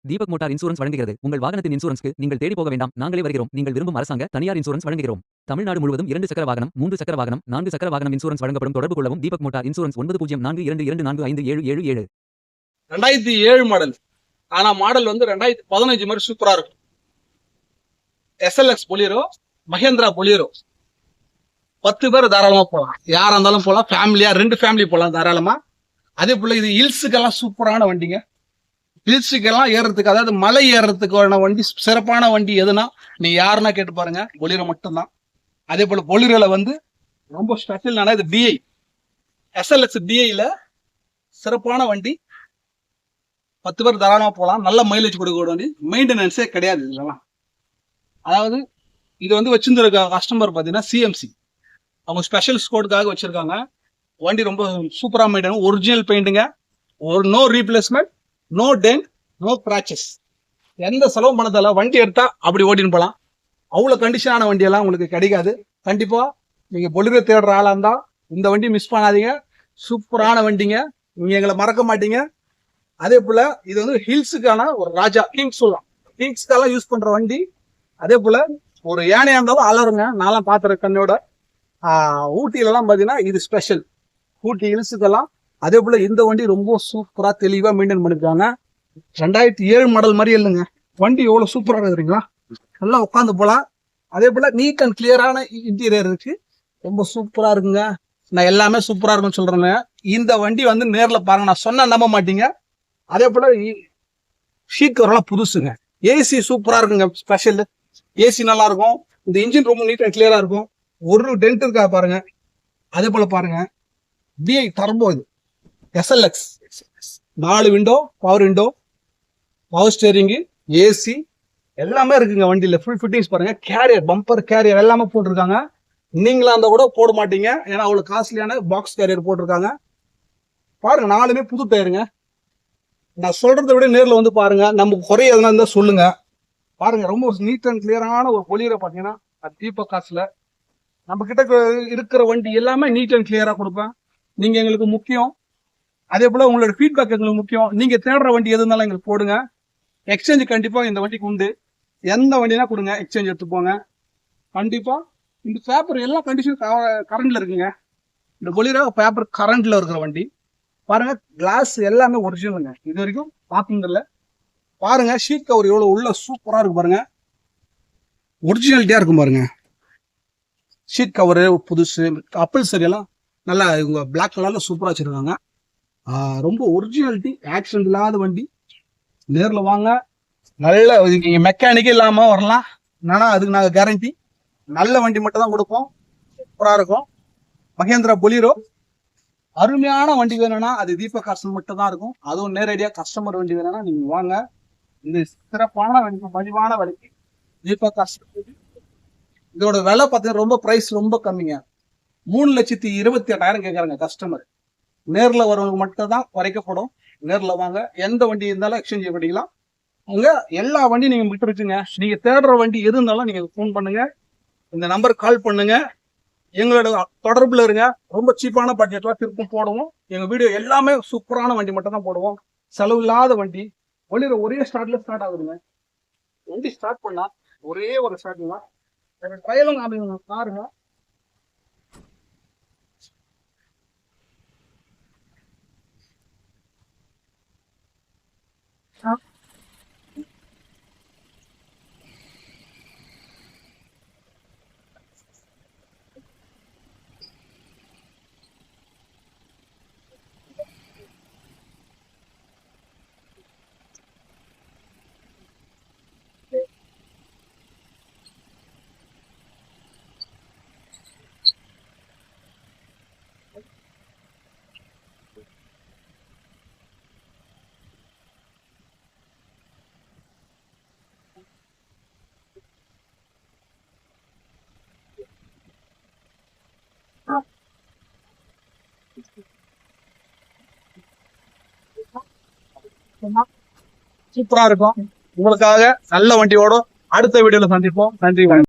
Deepak motor insurance வழங்குகிறது. உங்கள் வாகனத்தின் இன்சூரன்ஸ்க்கு நீங்கள் தேடி போக வேண்டாம், நாங்களே வருகிறோம். நீங்கள் விரும்பும் அரசாங்க, தனியார் இன்சூரன்ஸ் வழங்குகிறோம். தமிழ்நாடு முழுவதும் 2 சக்கர வாகனம், 3 சக்கர வாகனம், 4 சக்கர வாகனம் இன்சூரன்ஸ் வழங்கப்படும். தொடர்பு கொள்ளவும் தீபக் மோட்டார் இன்சூரன்ஸ் 904224557777. 2007 மாடல். ஆனா மாடல் வந்து 2015 மாதிரி சூப்பரா இருக்கும். எஸ்எல்எக்ஸ் பொலிரோ, மஹேந்திரா பொலிரோ. 10 பேர் தாராளமா போகலாம். யாரா இருந்தாலும் போகலாம். ஃபேமிலியா 2 ஃபேமிலி போகலாம் தாராளமா. அதே போல இது ஹில்ஸுக்கெல்லாம் சூப்பரான வண்டிங்க. ஹில்ஸுக்கெல்லாம் ஏறுறதுக்கு, அதாவது மலை ஏறுறதுக்கான வண்டி, சிறப்பான வண்டி எதுனா நீங்க யாருன்னா கேட்டு பாருங்க, பொலிரோ மட்டும்தான். அதே போல பொலிரோல வந்து ரொம்ப ஸ்பெஷல் இது டிஐ, எஸ்எல்எக்ஸ் டிஐல சிறப்பான வண்டி. 10 பேர் தாராளமா போகலாம். நல்ல மைலேஜ் கொடுக்க வண்டி. மெயின்டெனன்ஸே கிடையாது இதெல்லாம். அதாவது இது வந்து வச்சிருந்திருக்க கஸ்டமர் பார்த்தீங்கன்னா சிஎம்சி, அவங்க ஸ்பெஷல் ஸ்கோடுக்காக வச்சிருக்காங்க. வண்டி ரொம்ப சூப்பரா மெயின்டைன், ஒரிஜினல் பெயிண்ட்டுங்க. No replacement, no dent, no scratches. எந்த செலவும் பண்ணதில்ல. வண்டி எடுத்தா அப்படி ஓட்டின்னு போகலாம். அவ்வளோ கண்டிஷனான வண்டியெல்லாம் உங்களுக்கு கிடைக்காது. கண்டிப்பா நீங்க பொலிரோ தேடுற ஆளா இருந்தா இந்த வண்டி மிஸ் பண்ணாதீங்க. சூப்பரான வண்டிங்க, நீங்க எங்களை மறக்க மாட்டீங்க. அதே போல இது வந்து ஹில்ஸுக்கான ஒரு ராஜா, கிங்ஸ் சொல்லலாம். கிங்ஸ்க்கெல்லாம் யூஸ் பண்ற வண்டி. அதே போல ஒரு யானையா இருந்தாலும் அலருங்க. நான்லாம் பார்த்துற கண்ணோட. ஊட்டியிலலாம் பார்த்தீங்கன்னா இது ஸ்பெஷல், ஊட்டி ஹில்ஸுக்கெல்லாம். அதே போல இந்த வண்டி ரொம்ப சூப்பரா தெளிவா மெயின்டைன் பண்ணிருக்காங்க. 2007 மாடல் மாதிரி இல்லைங்க. வண்டி எவ்வளவு சூப்பரா இருக்குறீங்களா, நல்லா உட்காந்து போலாம். அதே போல நீட் அண்ட் கிளியரான இன்டீரியர் இருக்கு, ரொம்ப சூப்பரா இருக்குங்க. நான் எல்லாமே சூப்பரா இருக்குன்னு சொல்றேங்க. இந்த வண்டி வந்து நேர்ல பாருங்க, நான் சொன்னா நம்ப மாட்டீங்க. அதே போல ஷீட் கவர்லாம் புதுசுங்க. ஏசி சூப்பரா இருக்குங்க, ஸ்பெஷல் ஏசி நல்லா இருக்கும். இந்த இன்ஜின் ரொம்ப நீட் அண்ட் கிளியரா இருக்கும். ஒரு டென்ட் இருக்கா பாருங்க. அதே போல பாருங்க, டிஐ டர்போ, இது SLX 4 window, power window, power steering, AC எல்லாமே இருக்குங்க வண்டியில. ஃபுல் ஃபிட்டிங்ஸ் பாருங்க. கேரியர், பம்பர் கேரியர் எல்லாமே போட்டிருக்காங்க. நீங்களா இருந்தா கூட போட மாட்டீங்க, ஏன்னா அவ்வளவு காஸ்ட்லியான பாக்ஸ் கேரியர் போட்டிருக்காங்க. பாருங்க, 4மே புது டயருங்க. நான் சொல்றதை விட நேர்ல வந்து பாருங்க. நமக்கு குறை எதனா இருந்தா சொல்லுங்க. பாருங்க, ரொம்ப நீட் அண்ட் கிளியரான ஒரு பொலிரோ. பாத்தீங்கன்னா தீபக் காசுல நம்ம கிட்ட இருக்கிற வண்டி எல்லாமே நீட் அண்ட் கிளியரா கொடுப்பேன். நீங்க எங்களுக்கு முக்கியம். அதே போல உங்களோட ஃபீட்பேக் எங்களுக்கு முக்கியம். நீங்க தேடுற வண்டி எது இருந்தாலும் எங்களுக்கு போடுங்க. எக்ஸ்சேஞ்ச் கண்டிப்பா இந்த வண்டிக்கு உண்டு. எந்த வண்டினா கொடுங்க, எக்ஸ்சேஞ்ச் எடுத்துப்போங்க கண்டிப்பா. இந்த பேப்பர் எல்லா கண்டிஷன் கரண்ட்ல இருக்குங்க. இந்த பொலிரோ பேப்பர் கரண்ட்ல இருக்கிற வண்டி. பாருங்க, கிளாஸ் எல்லாமே ஒரிஜினலுங்க. இது வரைக்கும் பாத்தீங்கல்ல. பாருங்க, ஷீட் கவர் எவ்வளவு உள்ள சூப்பரா இருக்கு பாருங்க. ஒரிஜினாலிட்டியா இருக்கும் பாருங்க. ஷீட் கவரு புதுசு. கப்பல் சரியெல்லாம் நல்லா இவங்க பிளாக் கலர்ல சூப்பரா வச்சிருக்காங்க. ரொம்ப ஒரிஜினாலிட்டி, ஆக்சிடென்ட் இல்லாத வண்டி. நேர்ல வாங்க. நல்ல நீங்க மெக்கானிக்கே இல்லாம வரலாம். என்னன்னா அதுக்கு நாங்க கேரண்டி. நல்ல வண்டி மட்டும் தான் கொடுப்போம். சூப்பரா இருக்கும். மஹேந்திரா பொலிரோ அருமையான வண்டி வேணும்னா அது தீபக் காசு மட்டும் தான் இருக்கும். அதுவும் நேரடியா கஸ்டமர் வண்டி வேணும்னா நீங்க வாங்க. இந்த சிறப்பான வண்டி, மலிவான வண்டி தீபக் காசு. இதோட விலை பார்த்தீங்கன்னா ரொம்ப பிரைஸ் ரொம்ப கம்மிங்க. 3,28,000 கேட்கறாங்க கஸ்டமர். நேர்ல வரவங்க மட்டும் தான் குறைக்கப்படும். நேர்ல வாங்க. எந்த வண்டி இருந்தாலும் எக்ஸ்சேஞ்ச் பண்ணிக்கலாம். அங்க எல்லா வண்டியும் நீங்க விட்டு வச்சுங்க. நீங்க தேடுற வண்டி எது இருந்தாலும் நீங்க ஃபோன் பண்ணுங்க, இந்த நம்பருக்கு கால் பண்ணுங்க. எங்களோட தொடர்புல இருங்க. ரொம்ப சீப்பான பட்ஜெட்ல திருப்பும் போடுவோம். எங்க வீடியோ எல்லாமே சூப்பரான வண்டி மட்டும் தான் போடுவோம். செலவு இல்லாத வண்டி. ஒளிர ஒரே ஸ்டார்ட்ல ஸ்டார்ட் ஆகுதுங்க. வண்டி ஸ்டார்ட் பண்ணா ஒரே ஒரு ஸ்டார்ட் தான். ட்ரையலும் காமிங்க பாருங்க. சூப்பரா இருக்கும். உங்களுக்காக நல்ல வண்டியோட அடுத்த வீடியோல சந்திப்போம். நன்றி.